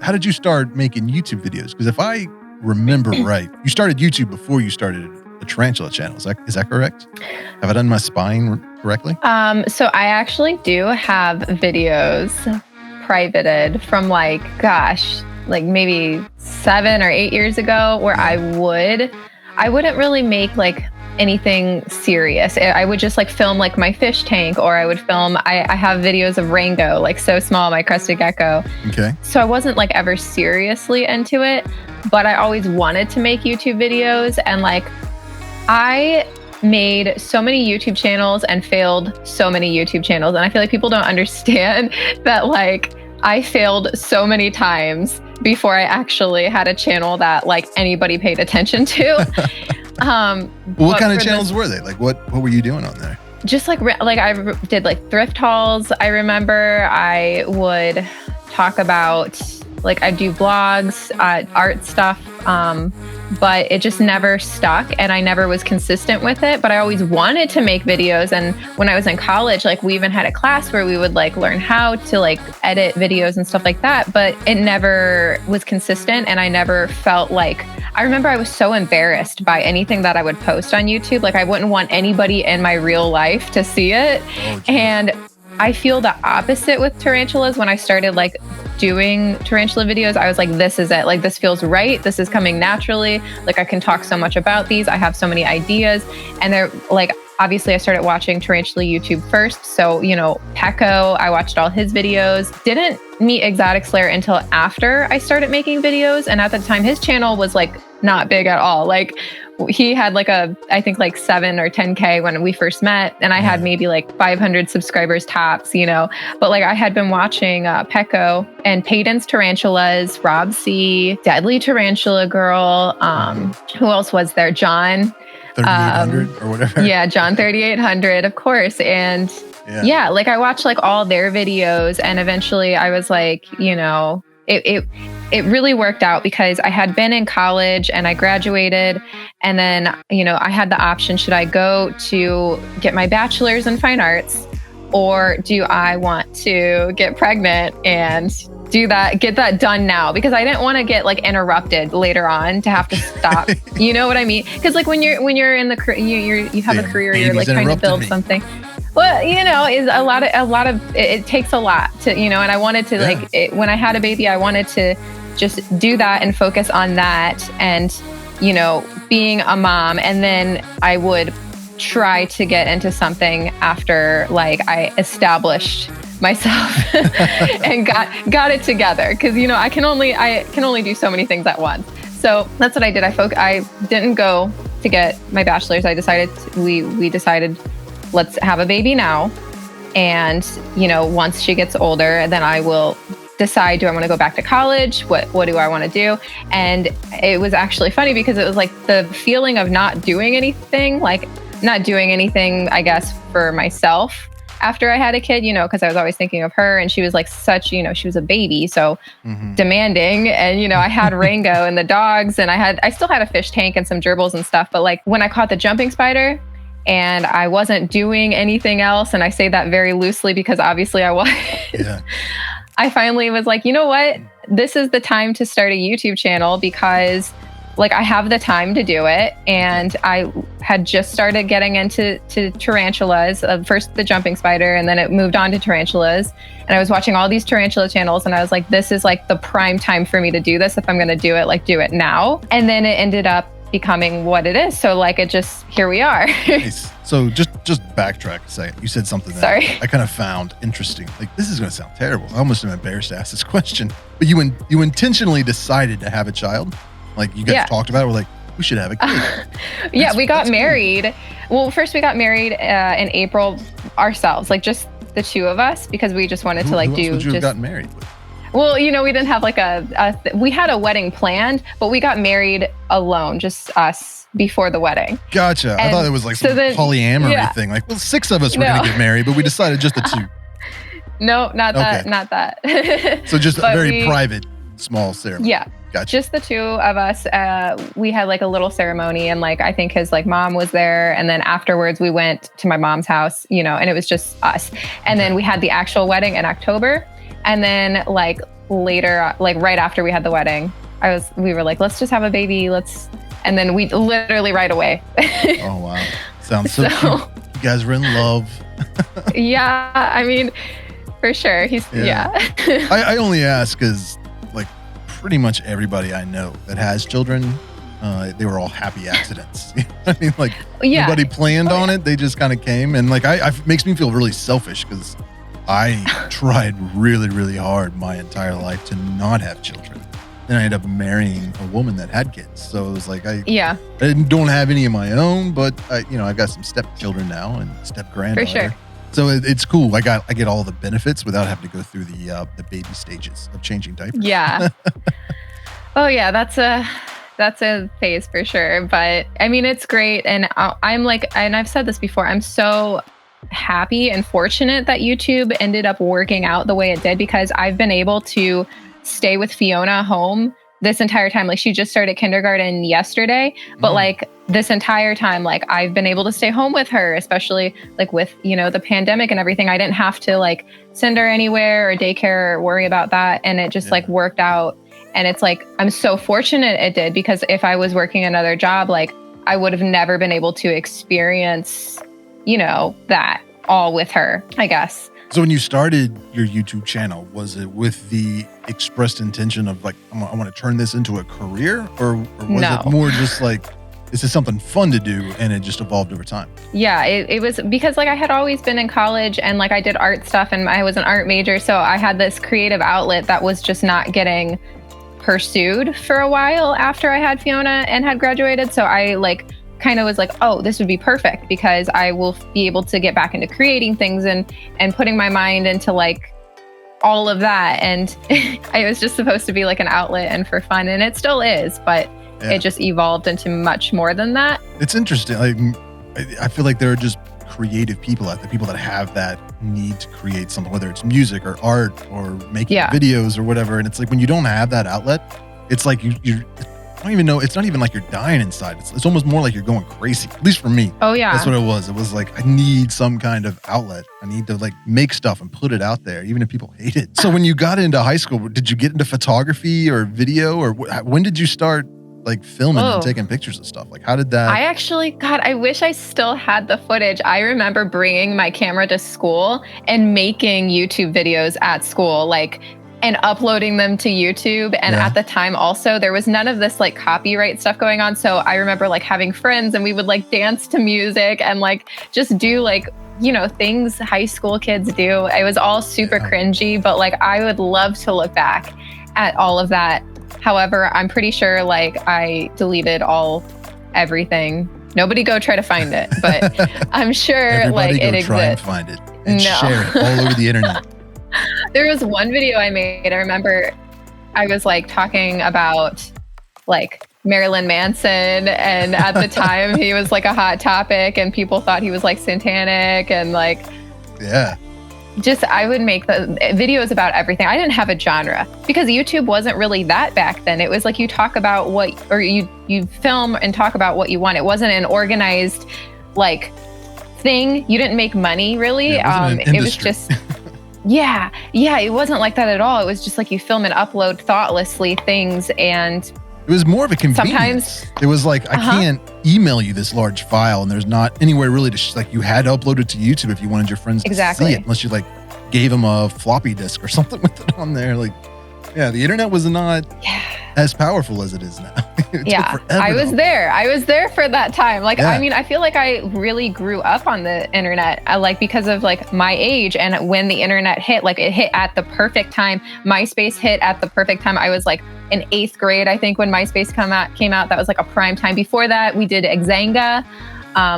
How did you start making YouTube videos? Because if I remember right, you started YouTube before you started the Tarantula channel. Is that correct? Have I done my spine correctly? So I actually do have videos privated from like maybe 7 or 8 years ago where I wouldn't really make like anything serious. I would just like film like my fish tank, or I would film, I have videos of Rango, like so small, my crested gecko. Okay. So I wasn't like ever seriously into it, but I always wanted to make YouTube videos. And like, I made so many YouTube channels and failed so many YouTube channels. And I feel like people don't understand that like I failed so many times before I actually had a channel that like anybody paid attention to. What kind of channels were they? Like what were you doing on there? Just like I did like thrift hauls. I remember I would talk about like I do vlogs, art stuff, but it just never stuck and I never was consistent with it. But I always wanted to make videos. And when I was in college, like we even had a class where we would like learn how to like edit videos and stuff like that. But it never was consistent. And I never felt like, I remember I was so embarrassed by anything that I would post on YouTube. Like I wouldn't want anybody in my real life to see it. Oh, and I feel the opposite with tarantulas. When I started like doing tarantula videos, I was like, this is it. Like, this feels right. This is coming naturally. Like, I can talk so much about these. I have so many ideas. And they're like, obviously I started watching tarantula YouTube first. So, you know, Pecco, I watched all his videos. Didn't meet Exotic Slayer until after I started making videos. And at the time, his channel was like not big at all. Like, he had like I think like 7 or 10K when we first met. And I had maybe like 500 subscribers tops, you know, but like I had been watching Pecco and Payton's Tarantulas, Rob C, Deadly Tarantula Girl. Who else was there? John. 3800 or whatever. Yeah, John 3800, of course. And yeah, like I watched like all their videos and eventually I was like, you know, it really worked out because I had been in college and I graduated. And then, you know, I had the option, should I go to get my bachelor's in fine arts or do I want to get pregnant and get that done now? Because I didn't want to get like interrupted later on to have to stop. You know what I mean? Because like when you're in the you have a career, you're like trying to build something. Well, you know, is a lot of it takes a lot to, you know, and I wanted to when I had a baby, I wanted to just do that and focus on that and, you know, being a mom. And then I would try to get into something after like I established myself and got it together. Cause you know, I can only do so many things at once. So that's what I did. I didn't go to get my bachelor's. I decided we decided let's have a baby now. And, you know, once she gets older, then I will decide, do I want to go back to college? What do I want to do? And it was actually funny because it was like the feeling of not doing anything, I guess, for myself after I had a kid, you know, because I was always thinking of her and she was like such, you know, she was a baby, so demanding. And, you know, I had Rango and the dogs and I still had a fish tank and some gerbils and stuff. But like when I caught the jumping spider, and I wasn't doing anything else. And I say that very loosely because obviously I was. Yeah. I finally was like, you know what? This is the time to start a YouTube channel because like I have the time to do it. And I had just started getting into tarantulas, first the jumping spider, and then it moved on to tarantulas. And I was watching all these tarantula channels and I was like, this is like the prime time for me to do this. If I'm going to do it, like do it now. And then it ended up becoming what it is. So like it just, here we are. Nice. So just backtrack a second. You said something that I kind of found interesting. Like, this is going to sound terrible. I almost am embarrassed to ask this question, but you intentionally decided to have a child? Like you guys talked about it, we're like, we should have a kid. We got married. Cool. Well, first we got married in April ourselves, like just the two of us, because we just wanted to like who else would you have gotten married with? Well, you know, we didn't have like we had a wedding planned, but we got married alone, just us before the wedding. Gotcha. And I thought it was like some polyamory thing. Like, well, 6 of us were going to get married, but we decided just the 2. No, not that. So just a very private, small ceremony. Yeah. Gotcha. Just the 2 of us. We had like a little ceremony and like, I think his like mom was there. And then afterwards we went to my mom's house, you know, and it was just us. And then we had the actual wedding in October. And then like later, like right after we had the wedding, we were like, let's just have a baby. And then we literally right away. Oh, wow. Sounds so cute. You guys were in love. Yeah. I mean, for sure. Yeah. I only ask because like pretty much everybody I know that has children, they were all happy accidents. I mean, like nobody planned on it. They just kind of came. And like, it makes me feel really selfish because I tried really, really hard my entire life to not have children. Then I ended up marrying a woman that had kids. So it was like, I don't have any of my own, but I've got some stepchildren now and step granddaughter. For sure. So it's cool. I get all the benefits without having to go through the baby stages of changing diapers. Yeah. Oh yeah, that's a phase for sure. But I mean, it's great. And I'm like, and I've said this before, I'm so happy and fortunate that YouTube ended up working out the way it did, because I've been able to stay with Fiona home this entire time. Like she just started kindergarten yesterday, but like this entire time, like I've been able to stay home with her, especially like with, the pandemic and everything. I didn't have to like send her anywhere or daycare or worry about that. And it just like worked out. And it's like, I'm so fortunate it did, because if I was working another job, like I would have never been able to experience, that all with her, I guess. So when you started your YouTube channel, was it with the expressed intention of like, I want to turn this into a career, or was it more just like, this is something fun to do, and it just evolved over time? Yeah, it was because like I had always been in college and like I did art stuff and I was an art major. So I had this creative outlet that was just not getting pursued for a while after I had Fiona and had graduated. So I like kind of was like, oh, this would be perfect because I will be able to get back into creating things and putting my mind into like all of that. And I was just supposed to be like an outlet and for fun, and it still is, but it just evolved into much more than that. It's interesting. Like, I feel like there are just creative people out there, people that have that need to create something, whether it's music or art or making videos or whatever. And it's like when you don't have that outlet, it's like you I don't even know. It's not even like you're dying inside. It's almost more like you're going crazy, at least for me. Oh, yeah. That's what it was. It was like, I need some kind of outlet. I need to like make stuff and put it out there, even if people hate it. So when you got into high school, did you get into photography or video, or when did you start like filming and taking pictures of stuff? Like, how did that? I actually, God, I wish I still had the footage. I remember bringing my camera to school and making YouTube videos at school, like, and uploading them to YouTube. And at the time also, there was none of this like copyright stuff going on. So I remember like having friends and we would like dance to music and like just do like, things high school kids do. It was all super cringy, but like I would love to look back at all of that. However, I'm pretty sure like I deleted everything. Nobody go try to find it, but I'm sure like it exists. Try and find it and share it all over the internet. There was one video I made. I remember I was like talking about like Marilyn Manson, and at the time he was like a hot topic and people thought he was like satanic and like just I would make the videos about everything. I didn't have a genre because YouTube wasn't really that back then. It was like you talk about you film and talk about what you want. It wasn't an organized like thing. You didn't make money really. It was just Yeah, it wasn't like that at all. It was just like you film and upload thoughtlessly things, and it was more of a convenience. Sometimes it was like I can't email you this large file, and there's not anywhere really to like you had to upload it to YouTube if you wanted your friends to see it, unless you like gave them a floppy disk or something with it on there. Like, the internet was not as powerful as it is now. I was there. I was there for that time. Like, I mean, I feel like I really grew up on the internet, like because of like my age and when the internet hit, like it hit at the perfect time. MySpace hit at the perfect time. I was like in 8th grade, I think, when MySpace came out. That was like a prime time. Before that, we did Xanga.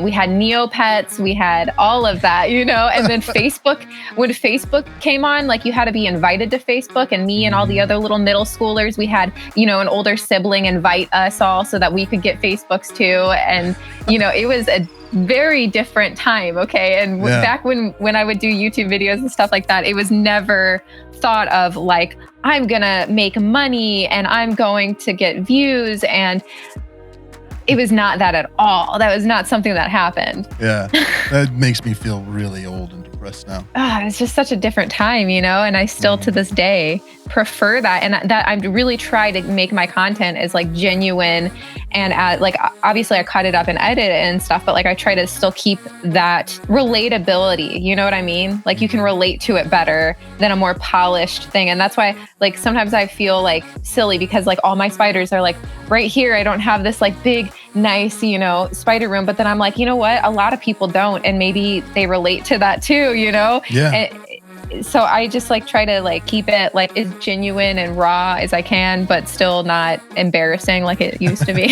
We had Neopets, we had all of that, and then Facebook, when Facebook came on, like you had to be invited to Facebook, and me and all the other little middle schoolers, we had, an older sibling invite us all so that we could get Facebooks too. And, it was a very different time. Okay. And back when I would do YouTube videos and stuff like that, it was never thought of like, I'm going to make money and I'm going to get views, and it was not that at all. That was not something that happened. Yeah, that makes me feel really old and depressed. us now? It's just such a different time, and I still to this day prefer that. And that I really try to make my content as like genuine and like obviously I cut it up and edit it and stuff, but like I try to still keep that relatability, you know what I mean? Like you can relate to it better than a more polished thing. And that's why like sometimes I feel like silly because like all my spiders are like right here. I don't have this like big, nice, spider room. But then I'm like, you know what? A lot of people don't. And maybe they relate to that too, Yeah. So I just like try to like keep it like as genuine and raw as I can, but still not embarrassing like it used to be.